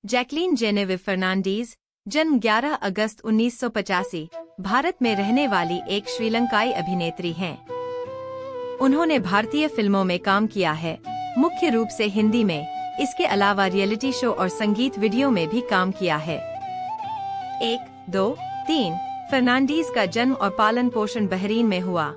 Jacqueline जेनेविव Fernandez, जन्म 11 अगस्त 1985, भारत में रहने वाली एक श्रीलंकाई अभिनेत्री हैं। उन्होंने भारतीय फिल्मों में काम किया है, मुख्य रूप से हिंदी में। इसके अलावा रियलिटी शो और संगीत वीडियो में भी काम किया है। 1, 2, 3 फर्नांडीज का जन्म और पालन पोषण बहरीन में हुआ।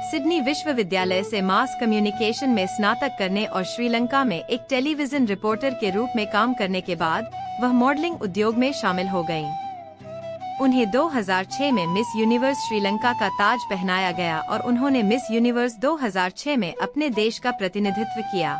सिडनी विश्वविद्यालय से मास कम्युनिकेशन में स्नातक करने और श्रीलंका में एक टेलीविजन रिपोर्टर के रूप में काम करने के बाद वह मॉडलिंग उद्योग में शामिल हो गयीं। उन्हें 2006 में मिस यूनिवर्स श्रीलंका का ताज पहनाया गया और उन्होंने मिस यूनिवर्स 2006 में अपने देश का प्रतिनिधित्व किया।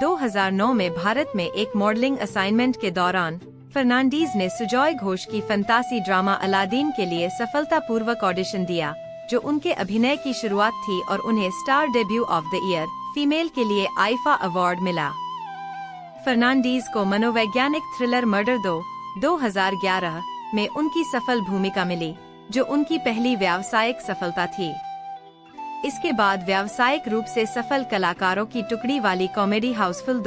2009 में भारत में एक मॉडलिंग असाइनमेंट के दौरान फर्नांडीज ने सुजॉय घोष की फंतासी ड्रामा अलादीन के लिए सफलतापूर्वक ऑडिशन दिया, जो उनके अभिनय की शुरुआत थी, और उन्हें star debut of the year female के लिए आईफा अवार्ड मिला। फर्नांडीज को मनोवैज्ञानिक थ्रिलर मर्डर 2011 में उनकी सफल भूमिका मिली, जो उनकी पहली व्यावसायिक सफलता थी। इसके बाद व्यावसायिक रूप से सफल कलाकारों की टुकड़ी वाली कॉमेडी हाउसफुल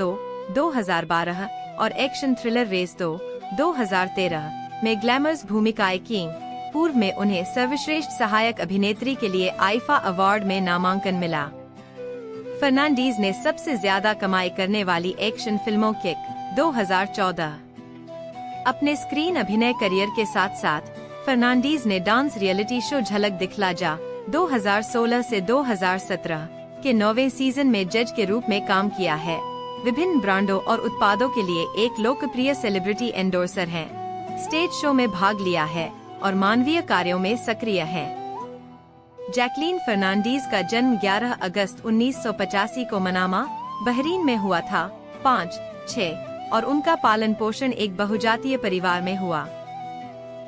2012 और एक्शन थ्रिलर रेस 2013 में ग्लैमरस भूमिकाएं की। पूर्व में उन्हें सर्वश्रेष्ठ सहायक अभिनेत्री के लिए आईफा अवार्ड में नामांकन मिला। फर्नांडीज ने सबसे ज्यादा कमाई करने वाली एक्शन फिल्मों किक 2014। अपने स्क्रीन अभिनय करियर के साथ साथ फर्नांडीज ने डांस रियलिटी शो झलक दिखला जा 2016 से 2017 के 9वें सीजन में जज के रूप में काम किया है। विभिन्न ब्रांडों और उत्पादों के लिए एक लोकप्रिय सेलिब्रिटी एंडोर्सर हैं। स्टेज शो में भाग लिया है और मानवीय कार्यों में सक्रिय है। जैकलीन फर्नांडीज का जन्म 11 अगस्त 1985 को मनामा, बहरीन में हुआ था। 5, 6 और उनका पालन पोषण एक बहुजातीय परिवार में हुआ।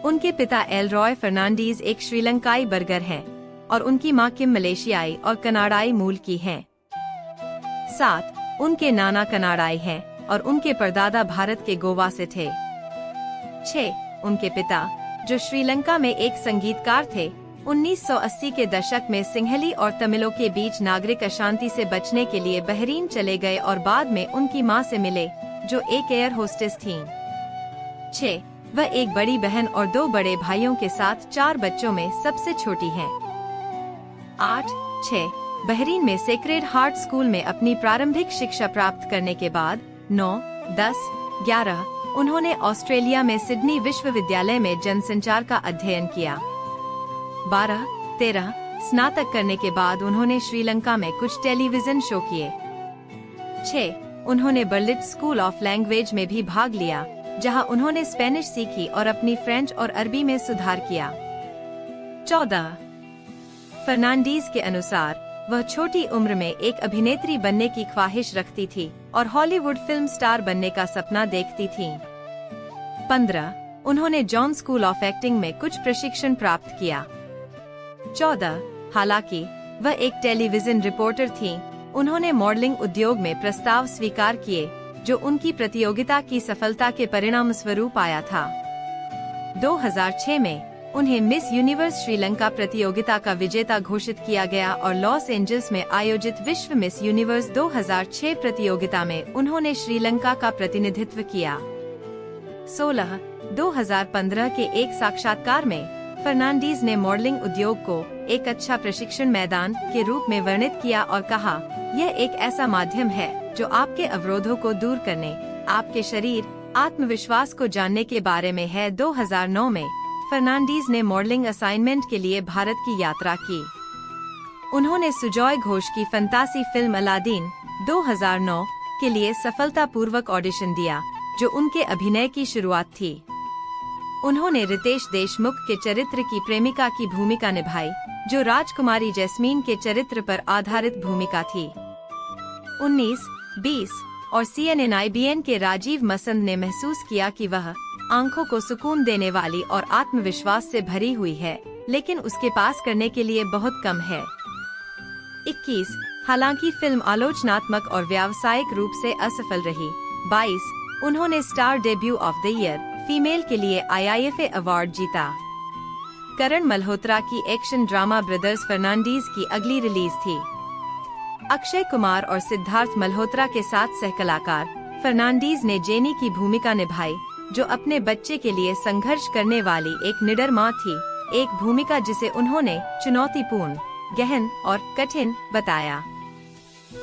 उनके पिता एलरॉय फर्नांडीज एक श्रीलंकाई बर्गर हैं और उनकी मां किम मलेशियाई और कनाडाई मूल की हैं। 7, उनके नाना कनाडाई हैं और उनके परदादा भारत के गोवा से थे। 6, उनके पिता, जो श्रीलंका में एक संगीतकार थे, 1980 के दशक में सिंहली और तमिलों के बीच नागरिक अशांति से बचने के लिए बहरीन चले गए और बाद में उनकी मां से मिले, जो एक एयर होस्टेस थीं। 6, वह एक बड़ी बहन और 2 बड़े भाइयों के साथ 4 बच्चों में सबसे छोटी हैं। 8, 6 बहरीन में सेक्रेड हार्ट स्कूल में अपनी प्रारंभिक शिक्षा प्राप्त करने के बाद 9, 10, 11 उन्होंने ऑस्ट्रेलिया में सिडनी विश्वविद्यालय में जनसंचार का अध्ययन किया। 12, 13 स्नातक करने के बाद उन्होंने श्रीलंका में कुछ टेलीविजन शो किए। 6, उन्होंने बर्लिन स्कूल ऑफ लैंग्वेज में भी भाग लिया, जहां उन्होंने स्पेनिश सीखी और अपनी फ्रेंच और अरबी में सुधार किया। 14, फर्नांडीज के अनुसार वह छोटी उम्र में एक अभिनेत्री बनने की ख्वाहिश रखती थी और हॉलीवुड फिल्म स्टार बनने का सपना देखती थीं। 15, उन्होंने जॉन स्कूल ऑफ एक्टिंग में कुछ प्रशिक्षण प्राप्त किया। 14, हालांकि वह एक टेलीविजन रिपोर्टर थीं, उन्होंने मॉडलिंग उद्योग में प्रस्ताव स्वीकार किए, जो उनकी प्रतियोगिता की सफलता के परिणाम स्वरूप आया था। 2006 में उन्हें मिस यूनिवर्स श्रीलंका प्रतियोगिता का विजेता घोषित किया गया और लॉस एंजल्स में आयोजित विश्व मिस यूनिवर्स 2006 प्रतियोगिता में उन्होंने श्रीलंका का प्रतिनिधित्व किया। 16, 2015 के एक साक्षात्कार में फर्नांडीज ने मॉडलिंग उद्योग को एक अच्छा प्रशिक्षण मैदान के रूप में वर्णित किया और कहा, यह एक ऐसा माध्यम है जो आपके अवरोधों को दूर करने, आपके शरीर, आत्मविश्वास को जानने के बारे में है। 2009 में फर्नांडीज ने मॉडलिंग असाइनमेंट के लिए भारत की यात्रा की। उन्होंने सुजॉय घोष की फंतासी फिल्म अलादीन 2009 के लिए सफलतापूर्वक ऑडिशन दिया, जो उनके अभिनय की शुरुआत थी। उन्होंने रितेश देशमुख के चरित्र की प्रेमिका की भूमिका निभाई, जो राजकुमारी जैस्मीन के चरित्र पर आधारित भूमिका थी। 19, 20 और CNN-IBN के राजीव मसंद ने महसूस किया कि वह आंखों को सुकून देने वाली और आत्मविश्वास से भरी हुई है, लेकिन उसके पास करने के लिए बहुत कम है। 21, हालांकि फिल्म आलोचनात्मक और व्यावसायिक रूप से असफल रही। 22, उन्होंने star debut of the year female के लिए IIFA अवार्ड जीता। करण मल्होत्रा की एक्शन ड्रामा ब्रदर्स फर्नांडीज की अगली रिलीज थी। अक्षय कुमार और सिद्धार्थ मल्होत्रा के साथ सहकलाकार फर्नांडीज ने जेनी की भूमिका निभाई, जो अपने बच्चे के लिए संघर्ष करने वाली एक निडर माँ थी, एक भूमिका जिसे उन्होंने चुनौतीपूर्ण, गहन और कठिन बताया।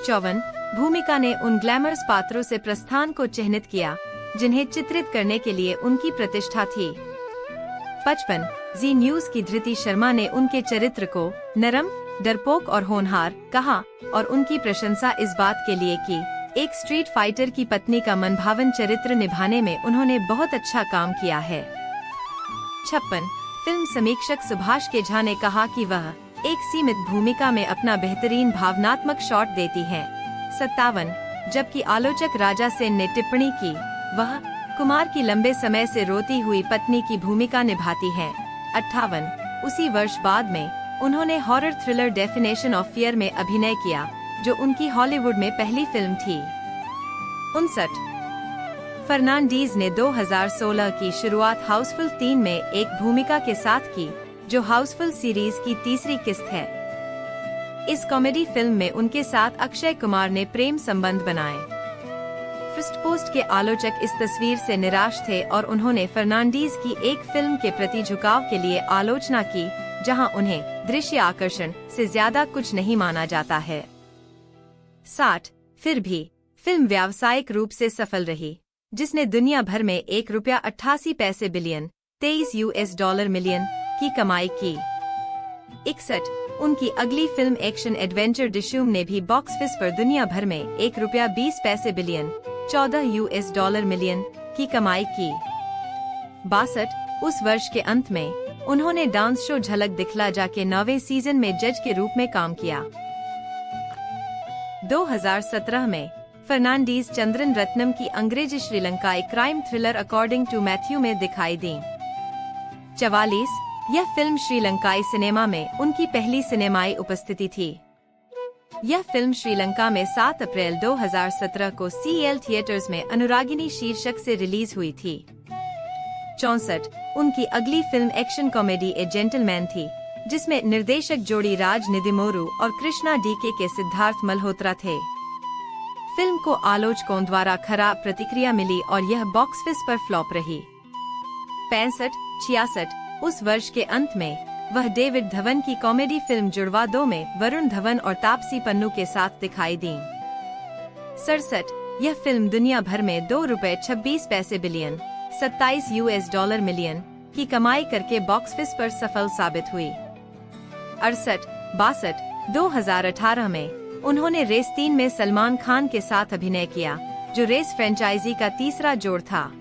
54 भूमिका ने उन ग्लैमरस पात्रों से प्रस्थान को चिह्नित किया जिन्हें चित्रित करने के लिए उनकी प्रतिष्ठा थी। 55 जी न्यूज की धृति शर्मा ने उनके चरित्र को नरम, डरपोक और होनहार कहा और उनकी प्रशंसा इस बात के लिए की एक स्ट्रीट फाइटर की पत्नी का मनभावन चरित्र निभाने में उन्होंने बहुत अच्छा काम किया है। 56 फिल्म समीक्षक सुभाष के झा ने कहा कि वह एक सीमित भूमिका में अपना बेहतरीन भावनात्मक शॉट देती है। 57 जबकि आलोचक राजा सेन ने टिप्पणी की वह कुमार की लंबे समय से रोती हुई पत्नी की भूमिका निभाती है। 58 उसी वर्ष बाद में उन्होंने horror thriller definition of fear में अभिनय किया, जो उनकी हॉलीवुड में पहली फिल्म थी। 59 फर्नांडीज ने 2016 की शुरुआत हाउसफुल 3 में एक भूमिका के साथ की, जो हाउसफुल सीरीज की तीसरी किस्त है। इस कॉमेडी फिल्म में उनके साथ अक्षय कुमार ने प्रेम संबंध बनाए। फर्स्ट पोस्ट के आलोचक इस तस्वीर से निराश थे और उन्होंने फर्नांडीज की एक फिल्म के प्रति झुकाव के लिए आलोचना की, जहां उन्हें दृश्य आकर्षण से ज्यादा कुछ नहीं माना जाता है। 60 फिर भी फिल्म व्यावसायिक रूप से सफल रही, जिसने दुनिया भर में $1.88 बिलियन $23 मिलियन की कमाई की। 61 उनकी अगली फिल्म एक्शन एडवेंचर डिशूम ने भी बॉक्स ऑफिस पर दुनिया भर में $1.20 बिलियन $14 मिलियन की कमाई की। 62 उस वर्ष के अंत में उन्होंने डांस शो झलक दिखला जा के 9वें सीजन में जज के रूप में काम किया। 2017 में फर्नांडीज चंद्रन रत्नम की अंग्रेजी श्रीलंकाई crime thriller according to Matthew में दिखाई दी। 44 यह फिल्म श्रीलंकाई सिनेमा में उनकी पहली सिनेमाई उपस्थिति थी। यह फिल्म श्रीलंका में 7 अप्रैल 2017 को CL थिएटर्स में अनुरागिनी शीर्षक से रिलीज हुई थी। 64 उनकी अगली फिल्म एक्शन कॉमेडी ए जेंटलमैन थी, जिसमें निर्देशक जोड़ी राज निधिमोरू और कृष्णा DK के सिद्धार्थ मल्होत्रा थे। फिल्म को आलोचकों द्वारा खराब प्रतिक्रिया मिली और यह बॉक्स ऑफिस पर फ्लॉप रही। 65-66 उस वर्ष के अंत में वह डेविड धवन की कॉमेडी फिल्म जुड़वा 2 में वरुण धवन और तापसी पन्नू के साथ दिखाई दी। 67 यह फिल्म दुनिया भर में $2.26 बिलियन $27 मिलियन की कमाई करके बॉक्स ऑफिस पर सफल साबित हुई। 68-62 2018 में उन्होंने रेस 3 में सलमान खान के साथ अभिनय किया, जो रेस फ्रेंचाइजी का तीसरा जोड़ था।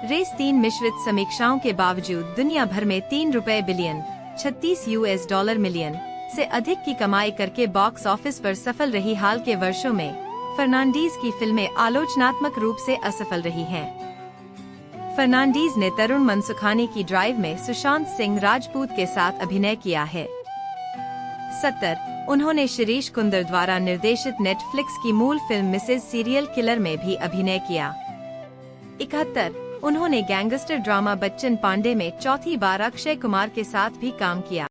रेस 3 मिश्रित समीक्षाओं के बावजूद दुनिया भर में $3 बिलियन $36 मिलियन से अधिक की कमाई करके बॉक्स ऑफिस पर सफल रही। हाल के वर्षों में फर्नांडीज की फिल्में आलोचनात्मक रूप से असफल रही हैं। फर्नांडीज ने तरुण मनसुखानी की ड्राइव में सुशांत सिंह राजपूत के साथ अभिनय किया है। 70 उन्होंने शिरीष कुंदर द्वारा निर्देशित नेटफ्लिक्स की मूल फिल्म मिसेज सीरियल किलर में भी अभिनय किया। 71 उन्होंने गैंगस्टर ड्रामा बच्चन पांडे में चौथी बार अक्षय कुमार के साथ भी काम किया।